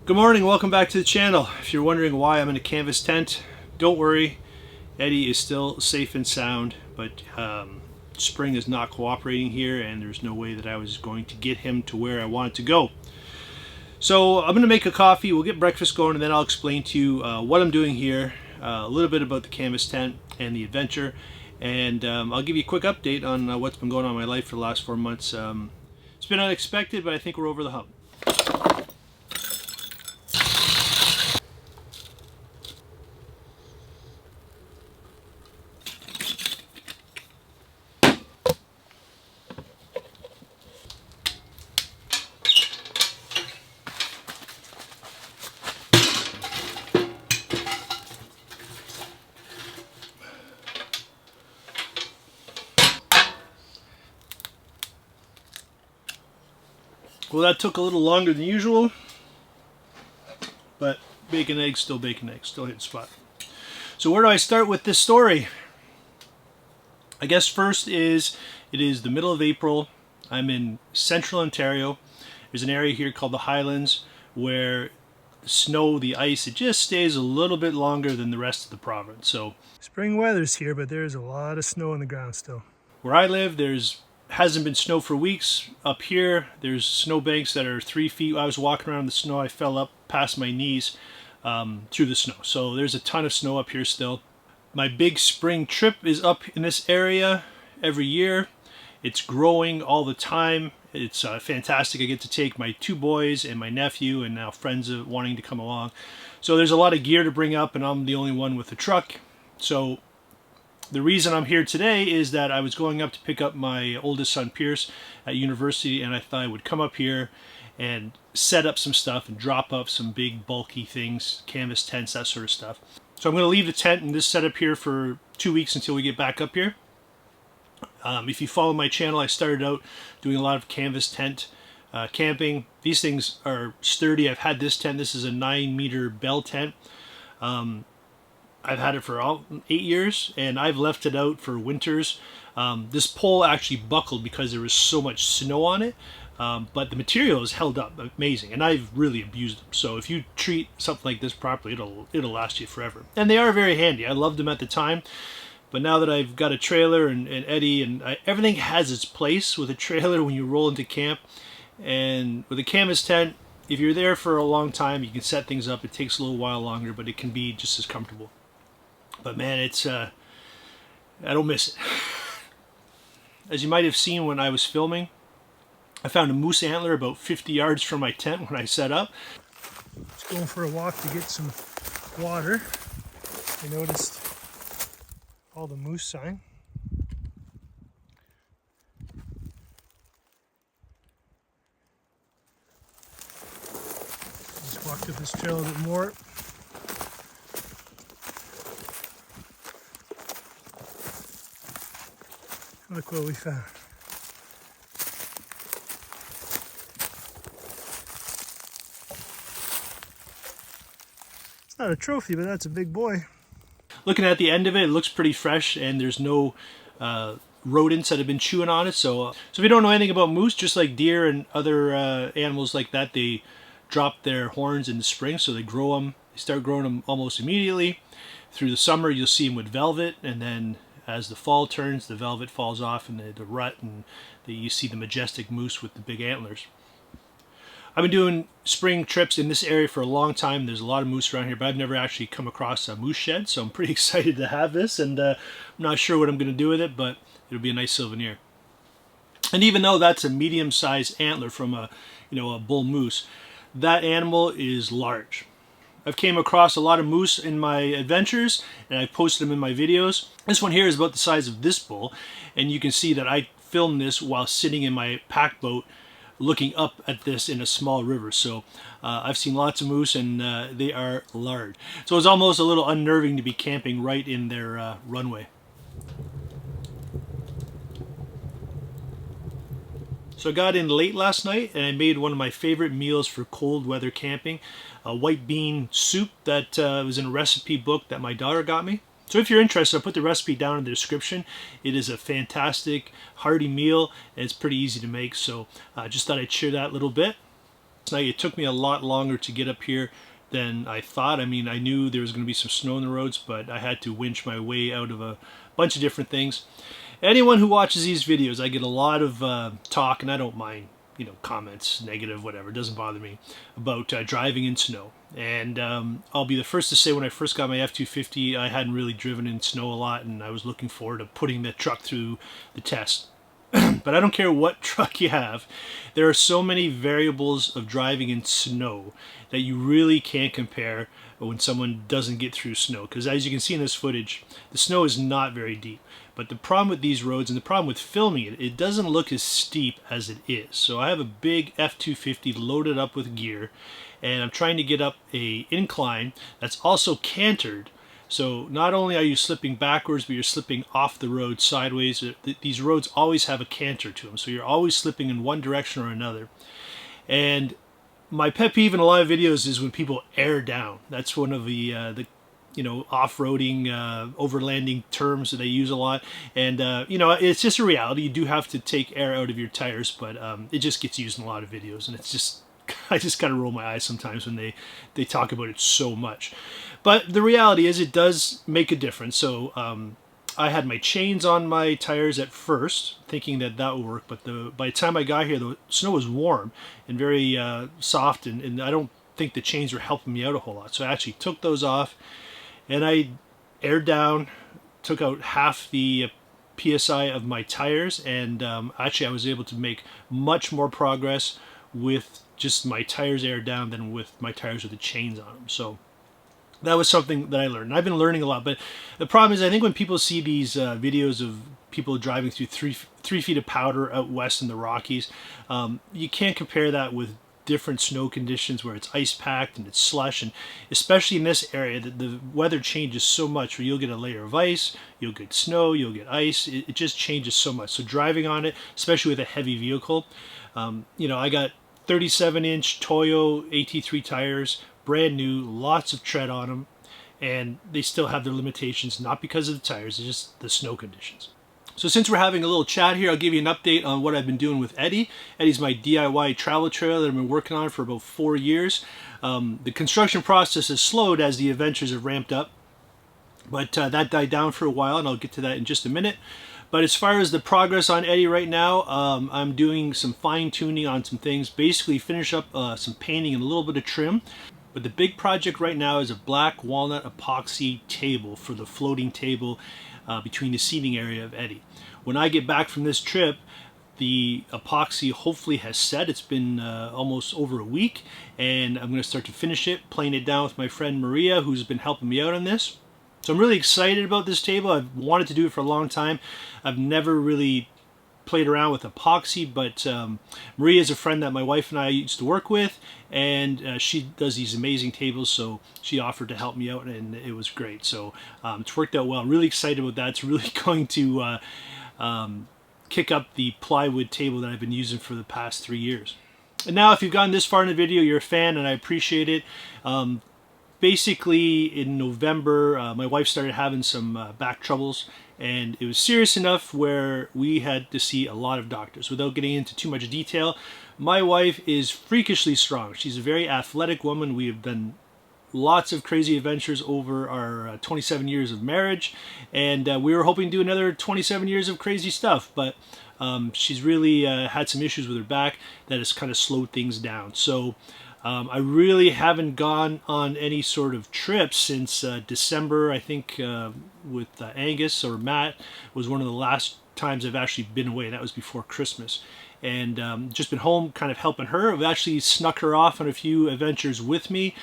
Good morning, welcome back to the channel. If you're wondering why I'm in a canvas tent, don't worry, Eddie is still safe and sound, but spring is not cooperating here and there's no way that I was going to get him to where I wanted to go. So I'm going to make a coffee, we'll get breakfast going, and then I'll explain to you what I'm doing here, a little bit about the canvas tent and the adventure, and I'll give you a quick update on what's been going on in my life for the last 4 months. It's been unexpected, but I think we're over the hump. Well, that took a little longer than usual, but bacon, eggs, still bacon, eggs, still hit the spot. So where do I start with this story? I guess first is, it is the middle of April. I'm in central Ontario. There's an area here called the Highlands where the snow, the ice, it just stays a little bit longer than the rest of the province. So spring weather's here, but there's a lot of snow on the ground still. Where I live, hasn't been snow for weeks. Up here, there's snow banks that are 3 feet. I was walking around in the snow, I fell up past my knees through the snow. So there's a ton of snow up here still. My big spring trip is up in this area every year. It's growing all the time. It's fantastic. I get to take my 2 boys and my nephew and now friends wanting to come along. So there's a lot of gear to bring up and I'm the only one with a truck. So the reason I'm here today is that I was going up to pick up my oldest son Pierce at university, and I thought I would come up here and set up some stuff and drop up some big bulky things, canvas tents, that sort of stuff. So I'm going to leave the tent and this setup here for 2 weeks until we get back up here. If you follow my channel, I started out doing a lot of canvas tent camping. These things are sturdy. I've had this tent. This is a 9-meter bell tent. I've had it for 8 years, and I've left it out for winters. This pole actually buckled because there was so much snow on it, but the material has held up amazing, and I've really abused them. So if you treat something like this properly, it'll last you forever. And they are very handy. I loved them at the time, but now that I've got a trailer and Eddie, and everything has its place with a trailer when you roll into camp. And with a canvas tent, if you're there for a long time, you can set things up. It takes a little while longer, but it can be just as comfortable. But man, it's I don't miss it. As you might have seen when I was filming, I found a moose antler about 50 yards from my tent when I set up. Just going for a walk to get some water. I noticed all the moose sign. Just walked up this trail a bit more. Look what we found. It's not a trophy, but that's a big boy. Looking at the end of it, it looks pretty fresh and there's no rodents that have been chewing on it. So if you don't know anything about moose, just like deer and other animals like that, they drop their horns in the spring, so they grow them. They start growing them almost immediately. Through the summer, you'll see them with velvet, and then as the fall turns, the velvet falls off and the rut, and you see the majestic moose with the big antlers. I've been doing spring trips in this area for a long time. There's a lot of moose around here, but I've never actually come across a moose shed, so I'm pretty excited to have this, and I'm not sure what I'm going to do with it, but it'll be a nice souvenir. And even though that's a medium-sized antler from a bull moose, that animal is large. I've came across a lot of moose in my adventures, and I've posted them in my videos. This one here is about the size of this bull, and you can see that I filmed this while sitting in my pack boat looking up at this in a small river. So I've seen lots of moose, and they are large. So it's almost a little unnerving to be camping right in their runway. So I got in late last night and I made one of my favorite meals for cold weather camping, a white bean soup that was in a recipe book that my daughter got me. So if you're interested, I'll put the recipe down in the description. It is a fantastic, hearty meal, and it's pretty easy to make. So I just thought I'd share that little bit. night. It took me a lot longer to get up here than I thought. I mean, I knew there was going to be some snow on the roads, but I had to winch my way out of a bunch of different things. Anyone who watches these videos, I get a lot of talk, and I don't mind, you know, comments, negative, whatever, it doesn't bother me, about driving in snow. And I'll be the first to say, when I first got my F-250, I hadn't really driven in snow a lot, and I was looking forward to putting the truck through the test. But I don't care what truck you have, there are so many variables of driving in snow that you really can't compare when someone doesn't get through snow. Because as you can see in this footage, the snow is not very deep. But the problem with these roads, and the problem with filming it, it doesn't look as steep as it is. So I have a big F-250 loaded up with gear, and I'm trying to get up a incline that's also cantered. So not only are you slipping backwards, but you're slipping off the road sideways. These roads always have a canter to them, so you're always slipping in one direction or another. And my pet peeve in a lot of videos is when people air down. That's one of the you know, off-roading, overlanding terms that they use a lot. And, you know, it's just a reality. You do have to take air out of your tires, but it just gets used in a lot of videos. And it's just, I just gotta roll my eyes sometimes when they talk about it so much. But the reality is it does make a difference. So I had my chains on my tires at first, thinking that that would work. But by the time I got here, the snow was warm and very soft. And I don't think the chains were helping me out a whole lot. So I actually took those off. And I aired down, took out half the PSI of my tires, and actually I was able to make much more progress with just my tires aired down than with my tires with the chains on them. So that was something that I learned. And I've been learning a lot, but the problem is I think when people see these videos of people driving through three feet of powder out west in the Rockies, you can't compare that with different snow conditions where it's ice packed and it's slush, and especially in this area the weather changes so much where you'll get a layer of ice, you'll get snow, you'll get ice. It just changes so much. So driving on it, especially with a heavy vehicle, you know, I got 37-inch Toyo AT3 tires, brand new, lots of tread on them, and they still have their limitations, not because of the tires, it's just the snow conditions. So since we're having a little chat here, I'll give you an update on what I've been doing with Eddie. Eddie's my DIY travel trailer that I've been working on for about 4 years. The construction process has slowed as the adventures have ramped up, but that died down for a while, and I'll get to that in just a minute. But as far as the progress on Eddie right now, I'm doing some fine-tuning on some things, basically finish up some painting and a little bit of trim. But the big project right now is a black walnut epoxy table for the floating table between the seating area of Eddie. When I get back from this trip, the epoxy hopefully has set. It's been almost over a week, and I'm going to start to finish it, playing it down with my friend Maria, who's been helping me out on this. So I'm really excited about this table. I've wanted to do it for a long time. I've never really played around with epoxy, but Maria is a friend that my wife and I used to work with, and she does these amazing tables, so she offered to help me out, and it was great. So it's worked out well. I'm really excited about that. It's really going to kick up the plywood table that I've been using for the past 3 years. And now, if you've gotten this far in the video, you're a fan, and I appreciate it. Basically, in November, my wife started having some back troubles, and it was serious enough where we had to see a lot of doctors. Without getting into too much detail, my wife is freakishly strong. She's a very athletic woman. We have done lots of crazy adventures over our 27 years of marriage, and we were hoping to do another 27 years of crazy stuff, but she's really had some issues with her back that has kind of slowed things down. So I really haven't gone on any sort of trip since December. I think with Angus or Matt was one of the last times I've actually been away. That was before Christmas. And just been home kind of helping her. I've actually snuck her off on a few adventures with me.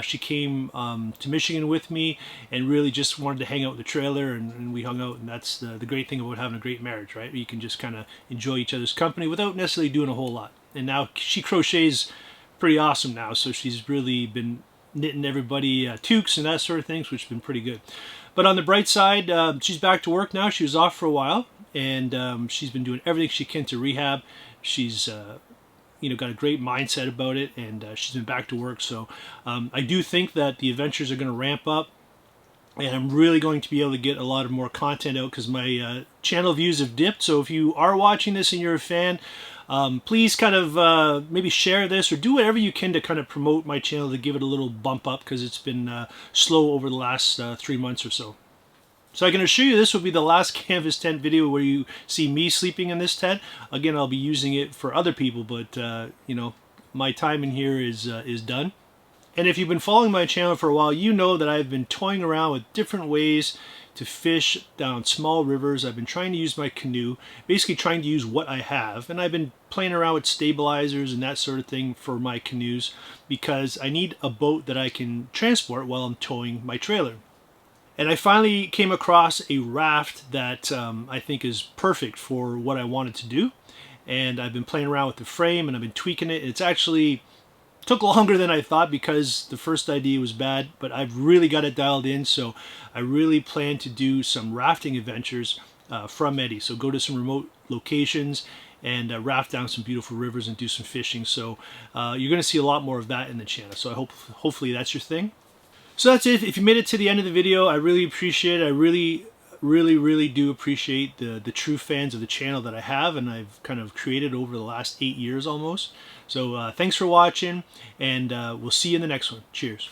She came to Michigan with me and really just wanted to hang out with the trailer, and we hung out. And that's the great thing about having a great marriage, right? You can just kind of enjoy each other's company without necessarily doing a whole lot. And now she crochets pretty awesome now, so she's really been knitting everybody toques and that sort of things, which has been pretty good. But on the bright side, she's back to work now. She was off for a while, and she's been doing everything she can to rehab. She's you know, got a great mindset about it, and she's been back to work. So I do think that the adventures are going to ramp up, and I'm really going to be able to get a lot of more content out because my channel views have dipped. So if you are watching this and you're a fan, Please kind of maybe share this or do whatever you can to kind of promote my channel, to give it a little bump up, because it's been slow over the last 3 months or so. So I can assure you this will be the last canvas tent video where you see me sleeping in this tent. Again, I'll be using it for other people, but you know, my time in here is done. And if you've been following my channel for a while, you know that I've been toying around with different ways to fish down small rivers. I've been trying to use my canoe, basically trying to use what I have. And I've been playing around with stabilizers and that sort of thing for my canoes, because I need a boat that I can transport while I'm towing my trailer. And I finally came across a raft that I think is perfect for what I wanted to do. And I've been playing around with the frame and I've been tweaking it. It's actually took longer than I thought because the first idea was bad, but I've really got it dialed in. So I really plan to do some rafting adventures from Eddie. So go to some remote locations and raft down some beautiful rivers and do some fishing. So you're going to see a lot more of that in the channel. So I hope, hopefully that's your thing. So that's it. If you made it to the end of the video, I really appreciate it. I really do appreciate the true fans of the channel that I have and I've kind of created over the last 8 years almost. So thanks for watching, and we'll see you in the next one. Cheers.